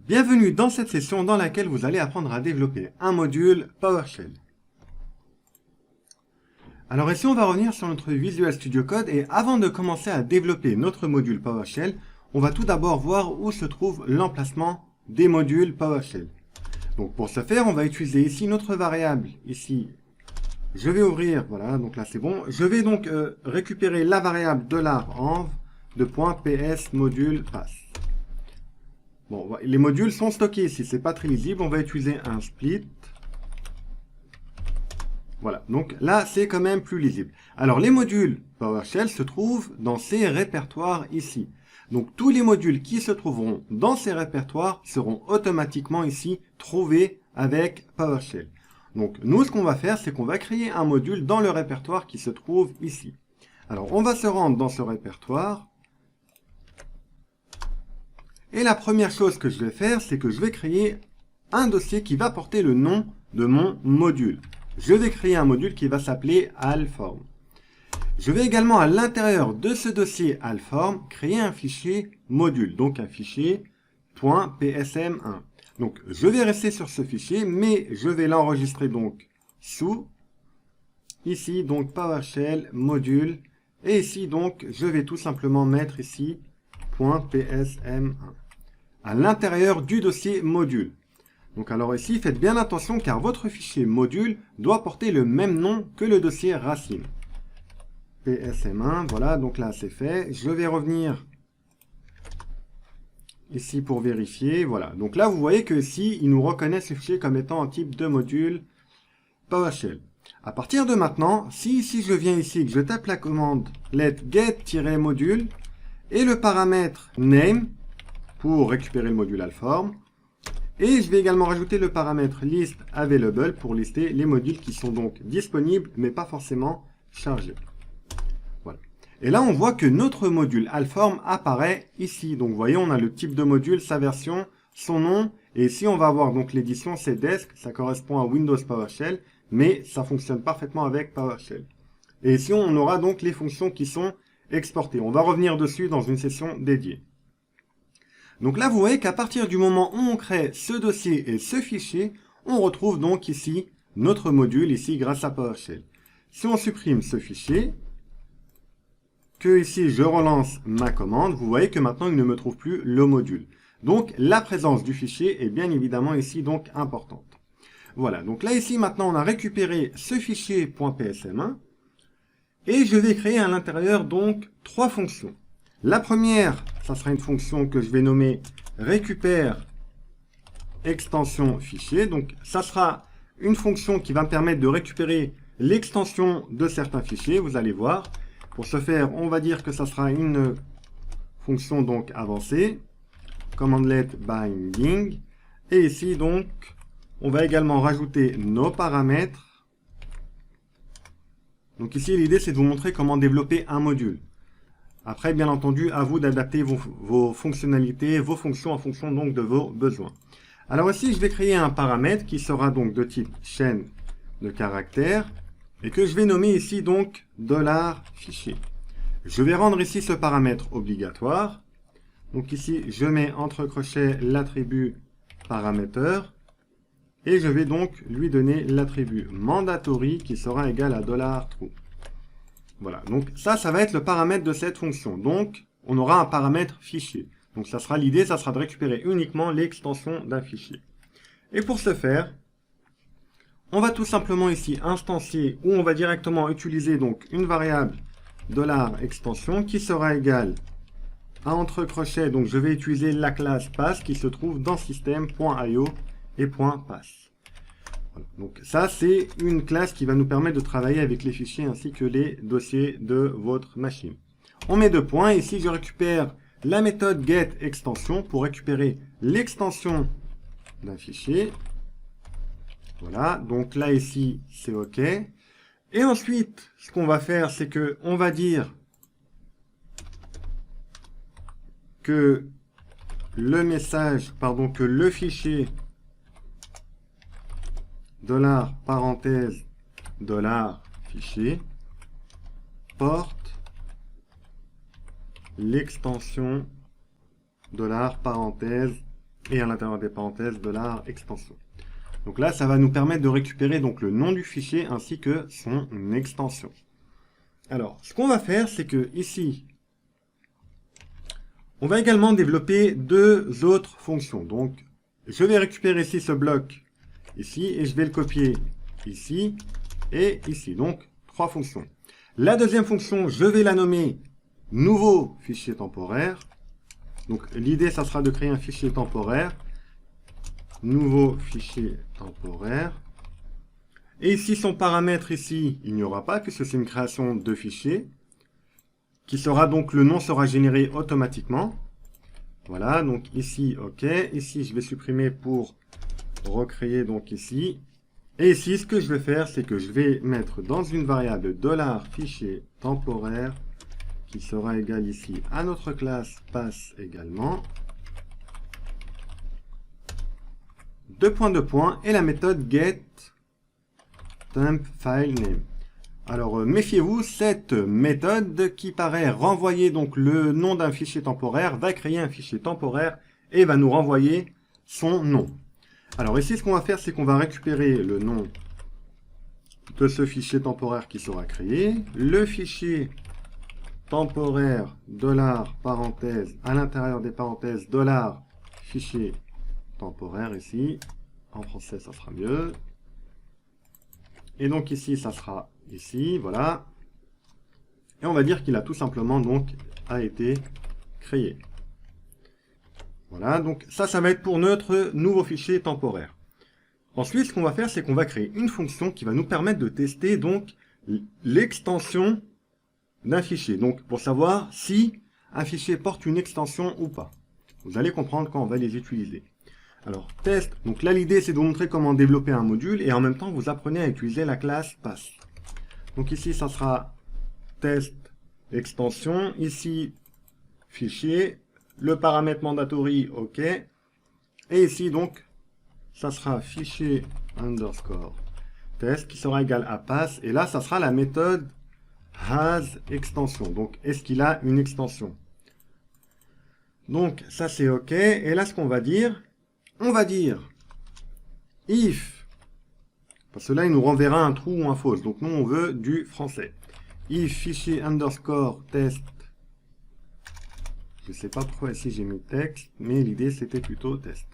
Bienvenue dans cette session dans laquelle vous allez apprendre à développer un module PowerShell. Alors ici, on va revenir sur notre Visual Studio Code et avant de commencer à développer notre module PowerShell, on va tout d'abord voir où se trouve l'emplacement des modules PowerShell. Donc pour ce faire, on va utiliser ici notre variable. Ici, je vais ouvrir, voilà, donc là c'est bon. Je vais donc récupérer la variable $env de .ps module pass. Bon, les modules sont stockés ici, c'est pas très lisible, on va utiliser un split. Voilà, donc là c'est quand même plus lisible. Alors les modules PowerShell se trouvent dans ces répertoires ici. Donc tous les modules qui se trouveront dans ces répertoires seront automatiquement ici trouvés avec PowerShell. Donc nous ce qu'on va faire, c'est qu'on va créer un module dans le répertoire qui se trouve ici. Alors on va se rendre dans ce répertoire. Et la première chose que je vais faire, c'est que je vais créer un dossier qui va porter le nom de mon module. Je vais créer un module qui va s'appeler Allform. Je vais également à l'intérieur de ce dossier Allform créer un fichier module, donc un fichier .psm1. Donc je vais rester sur ce fichier, mais je vais l'enregistrer donc sous, ici donc PowerShell module, et ici donc je vais tout simplement mettre ici .psm1 à l'intérieur du dossier module. Donc alors ici, faites bien attention car votre fichier module doit porter le même nom que le dossier racine. PSM1, voilà, donc là c'est fait. Je vais revenir ici pour vérifier, voilà. Donc là vous voyez que ici, il nous reconnaît ce fichier comme étant un type de module PowerShell. À partir de maintenant, si ici je viens ici et que je tape la commande let get-module et le paramètre name, pour récupérer le module Allform. Et je vais également rajouter le paramètre list available pour lister les modules qui sont donc disponibles mais pas forcément chargés. Voilà. Et là on voit que notre module Allform apparaît ici. Donc vous voyez on a le type de module, sa version, son nom. Et ici on va avoir donc l'édition c'est Desk, ça correspond à Windows PowerShell, mais ça fonctionne parfaitement avec PowerShell. Et ici on aura donc les fonctions qui sont exportées. On va revenir dessus dans une session dédiée. Donc là, vous voyez qu'à partir du moment où on crée ce dossier et ce fichier, on retrouve donc ici notre module, ici grâce à PowerShell. Si on supprime ce fichier, que ici je relance ma commande, vous voyez que maintenant il ne me trouve plus le module. Donc la présence du fichier est bien évidemment ici donc importante. Voilà, donc là ici maintenant on a récupéré ce fichier .psm1 et je vais créer à l'intérieur donc trois fonctions. La première, ça sera une fonction que je vais nommer récupère extension fichier. Donc, ça sera une fonction qui va me permettre de récupérer l'extension de certains fichiers. Vous allez voir. Pour ce faire, on va dire que ça sera une fonction donc avancée. Commandlet binding. Et ici, donc, on va également rajouter nos paramètres. Donc ici, l'idée, c'est de vous montrer comment développer un module. Après, bien entendu, à vous d'adapter vos fonctionnalités, vos fonctions en fonction donc de vos besoins. Alors ici, je vais créer un paramètre qui sera donc de type chaîne de caractères et que je vais nommer ici donc $fichier. Je vais rendre ici ce paramètre obligatoire. Donc ici, je mets entre crochets l'attribut parameter et je vais donc lui donner l'attribut mandatory qui sera égal à $true. Voilà, donc ça va être le paramètre de cette fonction. Donc, on aura un paramètre fichier. Donc, ça sera l'idée, ça sera de récupérer uniquement l'extension d'un fichier. Et pour ce faire, on va tout simplement ici instancier, ou on va directement utiliser donc une variable $extension qui sera égale à entre crochets. Donc, je vais utiliser la classe pass qui se trouve dans système.io et .pass. Donc ça, c'est une classe qui va nous permettre de travailler avec les fichiers ainsi que les dossiers de votre machine. On met deux points. Ici, je récupère la méthode getExtension pour récupérer l'extension d'un fichier. Voilà, donc là, ici, c'est OK. Et ensuite, ce qu'on va faire, c'est que on va dire que le message, pardon, que le fichier $parenthèse $fichier porte l'extension $parenthèse et à l'intérieur des parenthèses $extension. Donc là, ça va nous permettre de récupérer donc le nom du fichier ainsi que son extension. Alors, ce qu'on va faire, c'est que ici, on va également développer deux autres fonctions. Donc, je vais récupérer ici ce bloc ici et je vais le copier ici et ici. Donc, trois fonctions. La deuxième fonction, je vais la nommer nouveau fichier temporaire. Donc, l'idée, ça sera de créer un fichier temporaire. Nouveau fichier temporaire. Et ici, son paramètre ici, il n'y aura pas puisque c'est une création de fichier. Qui sera donc, le nom sera généré automatiquement. Voilà, donc ici, OK. Ici, je vais supprimer pour recréer donc ici. Et ici, ce que je vais faire, c'est que je vais mettre dans une variable $fichier temporaire qui sera égal ici à notre classe pass également. Deux points et la méthode get temp file name. Alors méfiez-vous, cette méthode qui paraît renvoyer donc le nom d'un fichier temporaire va créer un fichier temporaire et va nous renvoyer son nom. Alors ici, ce qu'on va faire, c'est qu'on va récupérer le nom de ce fichier temporaire qui sera créé, le fichier temporaire $parenthèse à l'intérieur des parenthèses $fichier temporaire ici. En français, ça sera mieux. Et donc ici, ça sera ici, voilà. Et on va dire qu'il a tout simplement donc a été créé. Voilà, donc ça va être pour notre nouveau fichier temporaire. Ensuite, ce qu'on va faire, c'est qu'on va créer une fonction qui va nous permettre de tester donc l'extension d'un fichier. Donc, pour savoir si un fichier porte une extension ou pas. Vous allez comprendre quand on va les utiliser. Alors, test. Donc là, l'idée, c'est de vous montrer comment développer un module et en même temps, vous apprenez à utiliser la classe pass. Donc ici, ça sera test extension. Ici, fichier. Le paramètre mandatory, OK. Et ici, donc, ça sera fichier underscore test qui sera égal à pass. Et là, ça sera la méthode has extension. Donc, est-ce qu'il a une extension? Donc, ça, c'est OK. Et là, ce qu'on va dire, on va dire if, parce que là, il nous renverra un true ou un false. Donc, nous, on veut du français. If fichier underscore test. Je ne sais pas pourquoi ici j'ai mis texte, mais l'idée c'était plutôt test.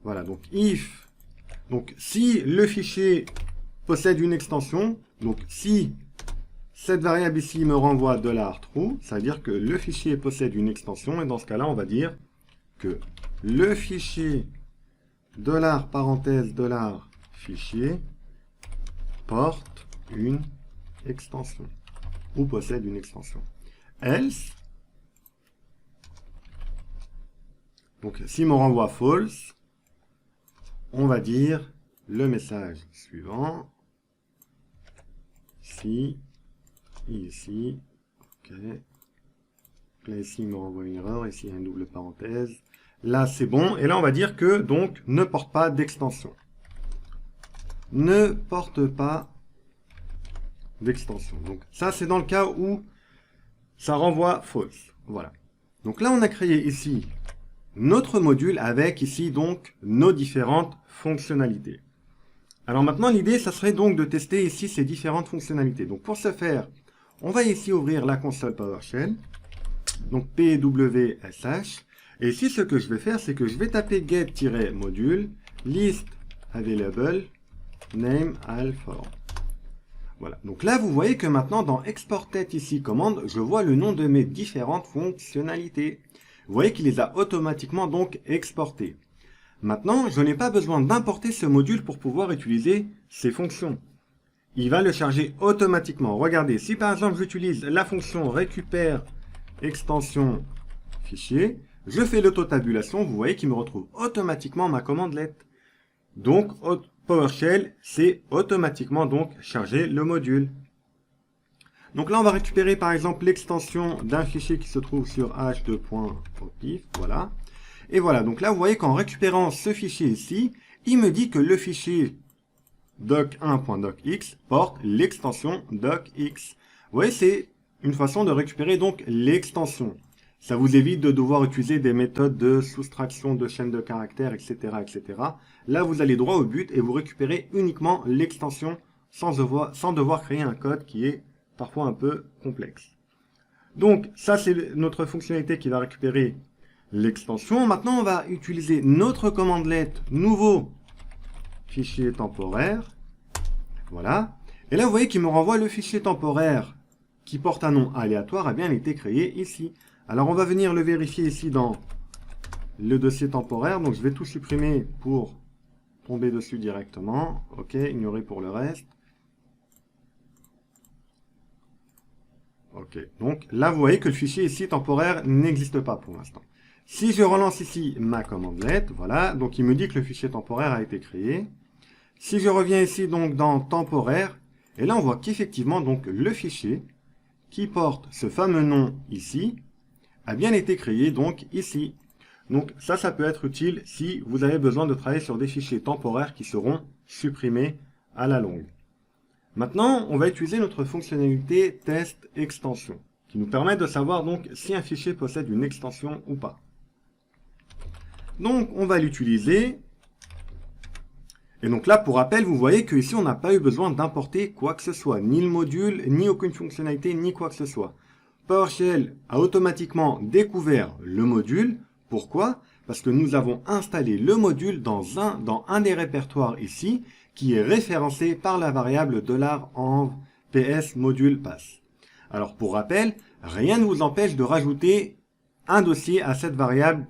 Voilà, donc if, donc si le fichier possède une extension, donc si cette variable ici me renvoie $true, ça veut dire que le fichier possède une extension, et dans ce cas-là, on va dire que le fichier $parenthèse $fichier porte une extension, ou possède une extension. Else, donc, s'il me renvoie false, on va dire le message suivant. Si, ici, OK. Là, ici, il me renvoie une erreur. Ici, il y a une double parenthèse. Là, c'est bon. Et là, on va dire que, donc, ne porte pas d'extension. Ne porte pas d'extension. Donc, ça, c'est dans le cas où ça renvoie false. Voilà. Donc là, on a créé ici notre module avec ici donc nos différentes fonctionnalités. Alors maintenant l'idée ça serait donc de tester ici ces différentes fonctionnalités. Donc pour ce faire, on va ici ouvrir la console PowerShell, donc pwsh, et ici ce que je vais faire c'est que je vais taper get-module list available name alpha. Voilà, donc là vous voyez que maintenant dans exported ici commande, je vois le nom de mes différentes fonctionnalités. Vous voyez qu'il les a automatiquement donc exportés. Maintenant, je n'ai pas besoin d'importer ce module pour pouvoir utiliser ces fonctions. Il va le charger automatiquement. Regardez, si par exemple j'utilise la fonction récupère extension fichier, je fais l'autotabulation, vous voyez qu'il me retrouve automatiquement ma commande let. Donc PowerShell, c'est automatiquement donc charger le module. Donc là, on va récupérer par exemple l'extension d'un fichier qui se trouve sur h2.opif, voilà. Et voilà, donc là, vous voyez qu'en récupérant ce fichier ici, il me dit que le fichier doc1.docx porte l'extension docx. Vous voyez, c'est une façon de récupérer donc l'extension. Ça vous évite de devoir utiliser des méthodes de soustraction de chaînes de caractères, etc., etc. Là, vous allez droit au but et vous récupérez uniquement l'extension sans devoir créer un code qui est parfois un peu complexe. Donc, ça, c'est notre fonctionnalité qui va récupérer l'extension. Maintenant, on va utiliser notre commandlet nouveau fichier temporaire. Voilà. Et là, vous voyez qu'il me renvoie le fichier temporaire qui porte un nom aléatoire a bien été créé ici. Alors, on va venir le vérifier ici dans le dossier temporaire. Donc, je vais tout supprimer pour tomber dessus directement. OK, ignorer pour le reste. OK, donc là, vous voyez que le fichier ici temporaire n'existe pas pour l'instant. Si je relance ici ma commandelette, voilà, donc il me dit que le fichier temporaire a été créé. Si je reviens ici donc dans temporaire, et là on voit qu'effectivement donc le fichier qui porte ce fameux nom ici a bien été créé donc ici. Donc ça peut être utile si vous avez besoin de travailler sur des fichiers temporaires qui seront supprimés à la longue. Maintenant, on va utiliser notre fonctionnalité test extension qui nous permet de savoir donc si un fichier possède une extension ou pas. Donc on va l'utiliser. Et donc là, pour rappel, vous voyez qu'ici, on n'a pas eu besoin d'importer quoi que ce soit, ni le module, ni aucune fonctionnalité, ni quoi que ce soit. PowerShell a automatiquement découvert le module. Pourquoi? Parce que nous avons installé le module dans un des répertoires ici, qui est référencé par la variable $env ps module pass. Alors pour rappel, rien ne vous empêche de rajouter un dossier à cette variable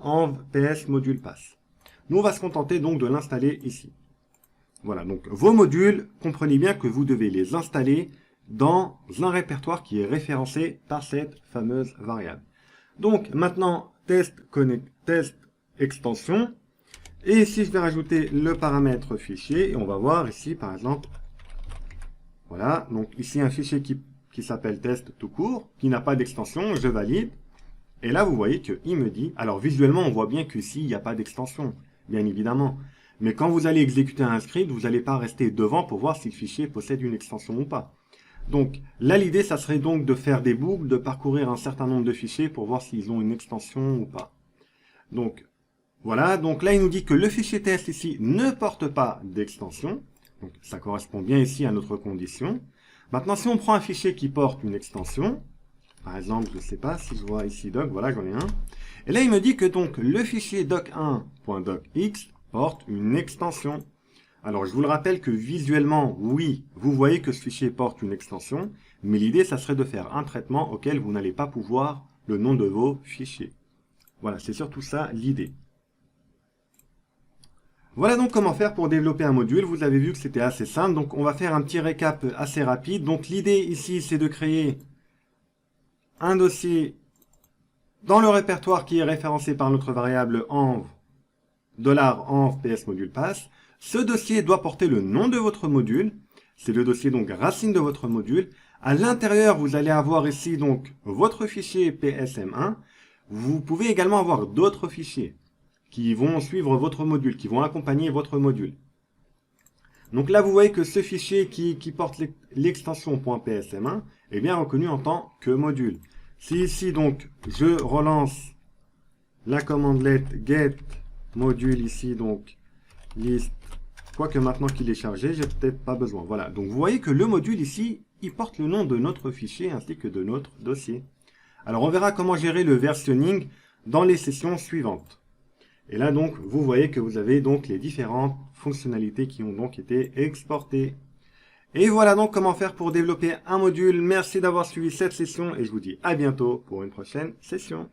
$env ps module pass. Nous, on va se contenter donc de l'installer ici. Voilà, donc vos modules, comprenez bien que vous devez les installer dans un répertoire qui est référencé par cette fameuse variable. Donc maintenant, test extension. Et ici, je vais rajouter le paramètre fichier. Et on va voir ici, par exemple, voilà, donc ici un fichier qui s'appelle test tout court, qui n'a pas d'extension, je valide. Et là, vous voyez qu'il me dit, alors visuellement, on voit bien qu'ici, il n'y a pas d'extension. Bien évidemment. Mais quand vous allez exécuter un script, vous n'allez pas rester devant pour voir si le fichier possède une extension ou pas. Donc là, l'idée, ça serait donc de faire des boucles, de parcourir un certain nombre de fichiers pour voir s'ils ont une extension ou pas. Donc voilà, donc là, il nous dit que le fichier test ici ne porte pas d'extension. Donc ça correspond bien ici à notre condition. Maintenant, si on prend un fichier qui porte une extension, par exemple, je ne sais pas si je vois ici doc, voilà, j'en ai un. Et là, il me dit que donc le fichier doc1.docx porte une extension. Alors, je vous le rappelle que visuellement, oui, vous voyez que ce fichier porte une extension, mais l'idée, ça serait de faire un traitement auquel vous n'allez pas pouvoir le nom de vos fichiers. Voilà, c'est surtout ça l'idée. Voilà donc comment faire pour développer un module. Vous avez vu que c'était assez simple, donc on va faire un petit récap assez rapide. Donc l'idée ici, c'est de créer un dossier dans le répertoire qui est référencé par notre variable env, $env ps module pass. Ce dossier doit porter le nom de votre module. C'est le dossier donc racine de votre module. À l'intérieur, vous allez avoir ici donc votre fichier psm1. Vous pouvez également avoir d'autres fichiers qui vont suivre votre module, qui vont accompagner votre module. Donc là, vous voyez que ce fichier qui porte l'extension .psm1 est bien reconnu en tant que module. Si ici, donc, je relance la commandelet get module ici, donc, list, quoique maintenant qu'il est chargé, j'ai peut-être pas besoin. Voilà, donc vous voyez que le module ici, il porte le nom de notre fichier ainsi que de notre dossier. Alors, on verra comment gérer le versionning dans les sessions suivantes. Et là, donc, vous voyez que vous avez donc les différentes fonctionnalités qui ont donc été exportées. Et voilà donc comment faire pour développer un module. Merci d'avoir suivi cette session et je vous dis à bientôt pour une prochaine session.